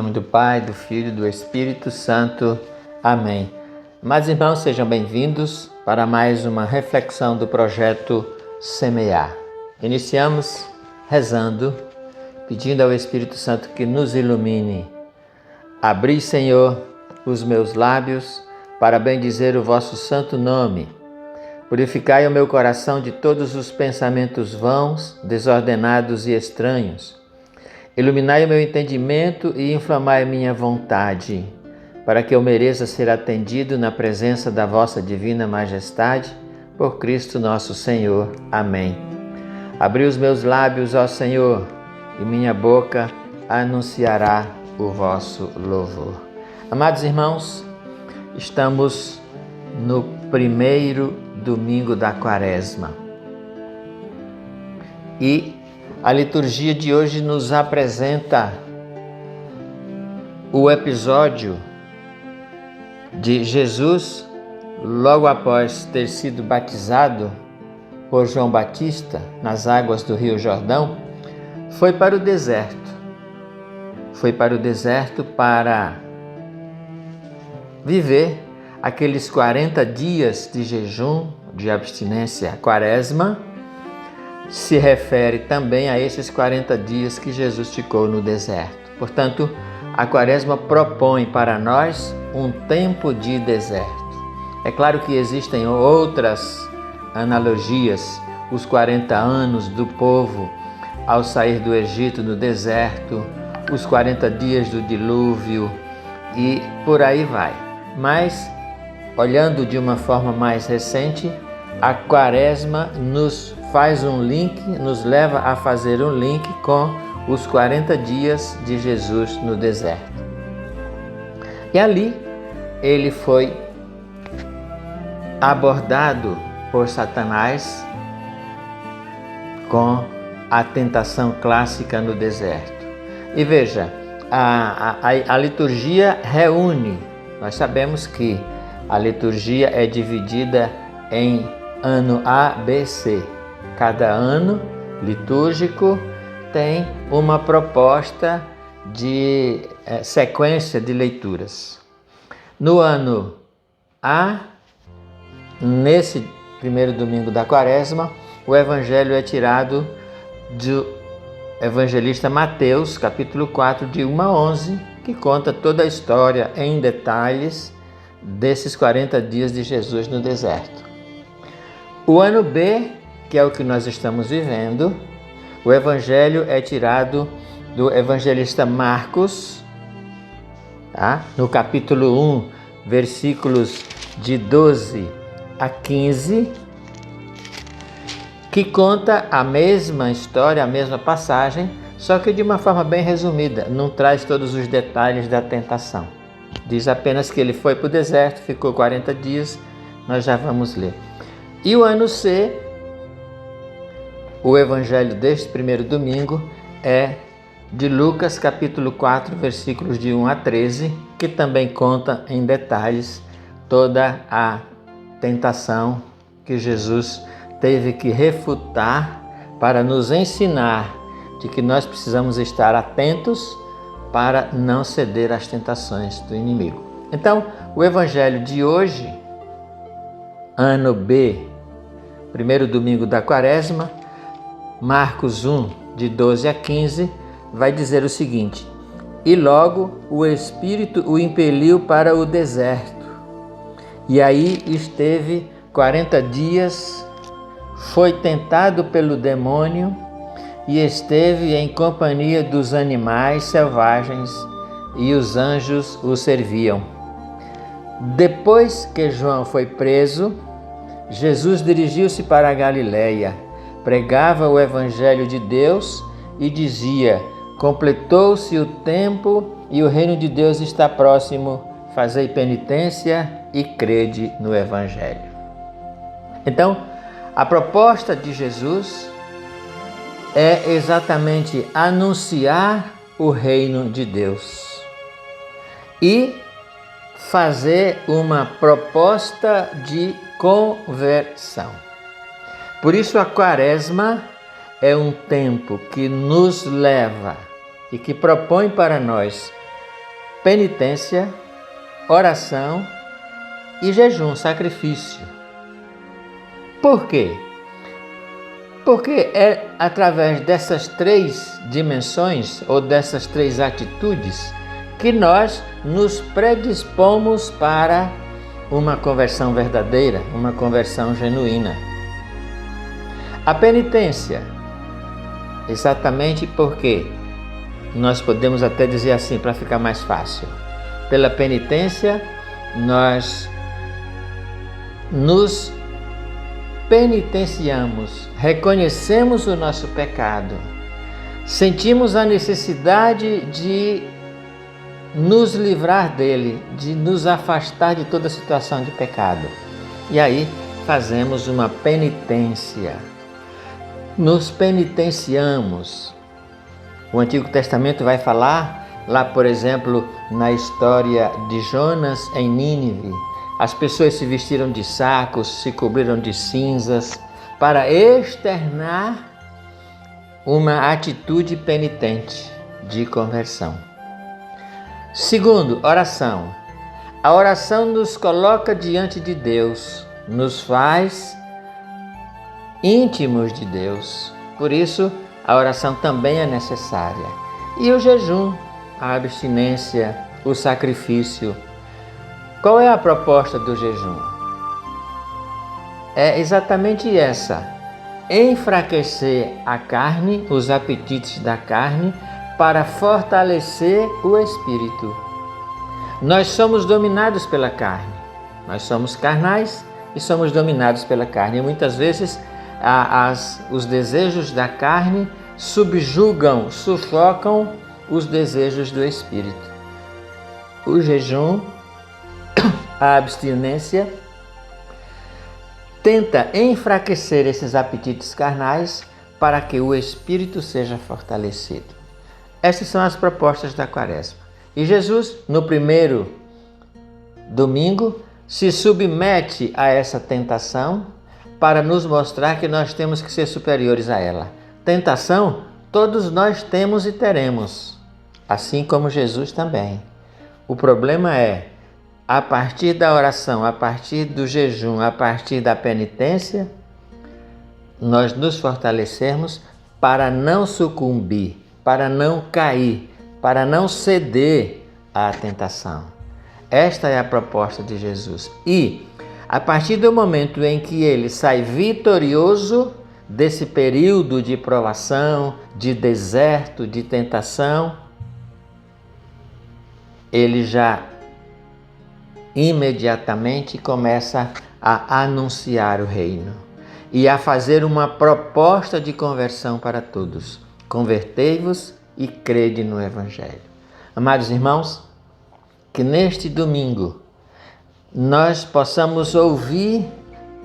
nome do Pai, do Filho e do Espírito Santo. Amém. Amados irmãos, sejam bem-vindos para mais uma reflexão do projeto Semear. Iniciamos rezando, pedindo ao Espírito Santo que nos ilumine. Abri, Senhor, os meus lábios para bendizer o vosso santo nome. Purificai o meu coração de todos os pensamentos vãos, desordenados e estranhos. Iluminai o meu entendimento e inflamai minha vontade, para que eu mereça ser atendido na presença da vossa divina majestade, por Cristo nosso Senhor. Amém. Abri os meus lábios, ó Senhor, e minha boca anunciará o vosso louvor. Amados irmãos, estamos no primeiro domingo da Quaresma. E a liturgia de hoje nos apresenta o episódio de Jesus, logo após ter sido batizado por João Batista nas águas do Rio Jordão, foi para o deserto. Foi para o deserto para viver aqueles 40 dias de jejum, de abstinência. A Quaresma se refere também a esses 40 dias que Jesus ficou no deserto. Portanto, a Quaresma propõe para nós um tempo de deserto. É claro que existem outras analogias, os 40 anos do povo ao sair do Egito no deserto, os 40 dias do dilúvio e por aí vai. Mas, olhando de uma forma mais recente, a Quaresma nos faz um link, nos leva a fazer um link com os 40 dias de Jesus no deserto. E ali ele foi abordado por Satanás com a tentação clássica no deserto. E veja, a liturgia reúne. Nós sabemos que a liturgia é dividida em ano A, B, C. Cada ano litúrgico tem uma proposta de sequência de leituras. No ano A, nesse primeiro domingo da Quaresma, o Evangelho é tirado do evangelista Mateus, capítulo 4, de 1 a 11, que conta toda a história em detalhes desses 40 dias de Jesus no deserto. O ano B, que é o que nós estamos vivendo, o Evangelho é tirado do evangelista Marcos, no capítulo 1, versículos de 12 a 15, que conta a mesma história, a mesma passagem, só que de uma forma bem resumida, não traz todos os detalhes da tentação. Diz apenas que ele foi para o deserto, ficou 40 dias, nós já vamos ler. E o ano C, o evangelho deste primeiro domingo, é de Lucas, capítulo 4, versículos de 1 a 13, que também conta em detalhes toda a tentação que Jesus teve que refutar para nos ensinar de que nós precisamos estar atentos para não ceder às tentações do inimigo. Então, o evangelho de hoje, ano B, primeiro domingo da Quaresma, Marcos 1, de 12 a 15, vai dizer o seguinte: E logo o Espírito o impeliu para o deserto. E aí esteve 40 dias, foi tentado pelo demônio e esteve em companhia dos animais selvagens e os anjos o serviam. Depois que João foi preso, Jesus dirigiu-se para a Galileia, pregava o Evangelho de Deus e dizia: completou-se o tempo e o reino de Deus está próximo, fazei penitência e crede no Evangelho. Então, a proposta de Jesus é exatamente anunciar o reino de Deus e fazer uma proposta de conversão. Por isso a Quaresma é um tempo que nos leva e que propõe para nós penitência, oração e jejum, sacrifício. Por quê? Porque é através dessas 3 dimensões ou dessas 3 atitudes que nós nos predispomos para uma conversão verdadeira, uma conversão genuína. A penitência, exatamente porque nós podemos até dizer assim, para ficar mais fácil. Pela penitência, nós nos penitenciamos, reconhecemos o nosso pecado, sentimos a necessidade de nos livrar dele, de nos afastar de toda situação de pecado. E aí fazemos uma penitência, nos penitenciamos. O Antigo Testamento vai falar, lá por exemplo, na história de Jonas em Nínive, as pessoas se vestiram de sacos, se cobriram de cinzas, para externar uma atitude penitente de conversão. Segundo, oração. A oração nos coloca diante de Deus, nos faz íntimos de Deus. Por isso, a oração também é necessária. E o jejum, a abstinência, o sacrifício. Qual é a proposta do jejum? É exatamente essa: enfraquecer a carne, os apetites da carne, para fortalecer o espírito. Nós somos dominados pela carne. Nós somos carnais e somos dominados pela carne. E muitas vezes os desejos da carne subjugam, sufocam os desejos do espírito. O jejum, a abstinência, tenta enfraquecer esses apetites carnais para que o espírito seja fortalecido. Essas são as propostas da Quaresma. E Jesus, no primeiro domingo, se submete a essa tentação para nos mostrar que nós temos que ser superiores a ela. Tentação, todos nós temos e teremos, assim como Jesus também. O problema é, a partir da oração, a partir do jejum, a partir da penitência, nós nos fortalecermos para não sucumbir, para não cair, para não ceder à tentação. Esta é a proposta de Jesus. E, a partir do momento em que ele sai vitorioso desse período de provação, de deserto, de tentação, ele já imediatamente começa a anunciar o reino e a fazer uma proposta de conversão para todos. Convertei-vos e crede no Evangelho. Amados irmãos, que neste domingo nós possamos ouvir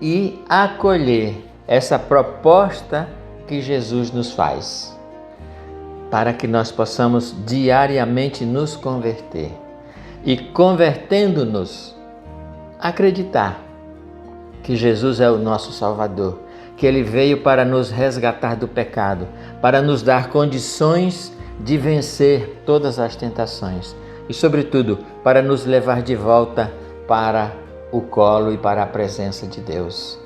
e acolher essa proposta que Jesus nos faz, para que nós possamos diariamente nos converter e, convertendo-nos, acreditar que Jesus é o nosso Salvador, que Ele veio para nos resgatar do pecado, para nos dar condições de vencer todas as tentações e, sobretudo, para nos levar de volta para o colo e para a presença de Deus.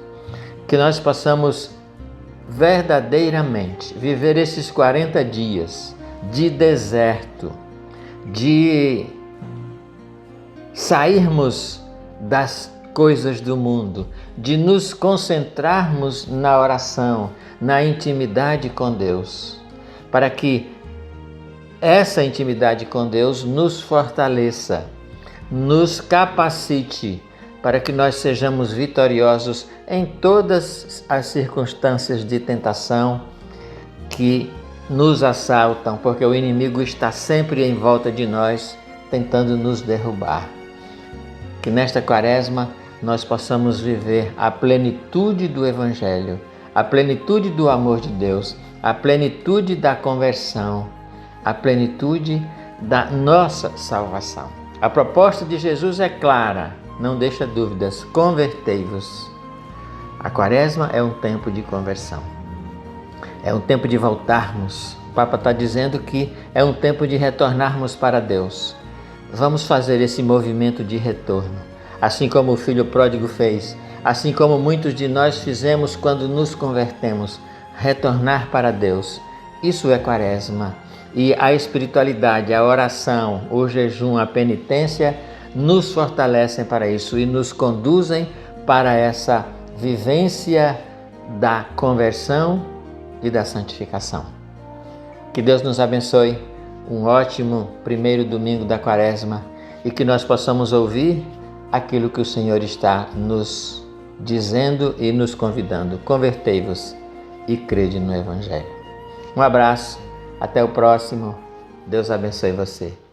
Que nós possamos verdadeiramente viver esses 40 dias de deserto, de sairmos das coisas do mundo, de nos concentrarmos na oração, na intimidade com Deus, para que essa intimidade com Deus nos fortaleça, nos capacite para que nós sejamos vitoriosos em todas as circunstâncias de tentação que nos assaltam, porque o inimigo está sempre em volta de nós, tentando nos derrubar. Que nesta Quaresma nós possamos viver a plenitude do Evangelho, a plenitude do amor de Deus, a plenitude da conversão, a plenitude da nossa salvação. A proposta de Jesus é clara, não deixa dúvidas: convertei-vos. A Quaresma é um tempo de conversão, é um tempo de voltarmos. O Papa está dizendo que é um tempo de retornarmos para Deus, Vamos fazer esse movimento de retorno, assim como o filho pródigo fez, assim como muitos de nós fizemos quando nos convertemos, retornar para Deus. Isso é Quaresma. E a espiritualidade, a oração, o jejum, a penitência nos fortalecem para isso e nos conduzem para essa vivência da conversão e da santificação. Que Deus nos abençoe, um ótimo primeiro domingo da Quaresma e que nós possamos ouvir aquilo que o Senhor está nos dizendo e nos convidando. Convertei-vos e crede no Evangelho. Um abraço, até o próximo. Deus abençoe você.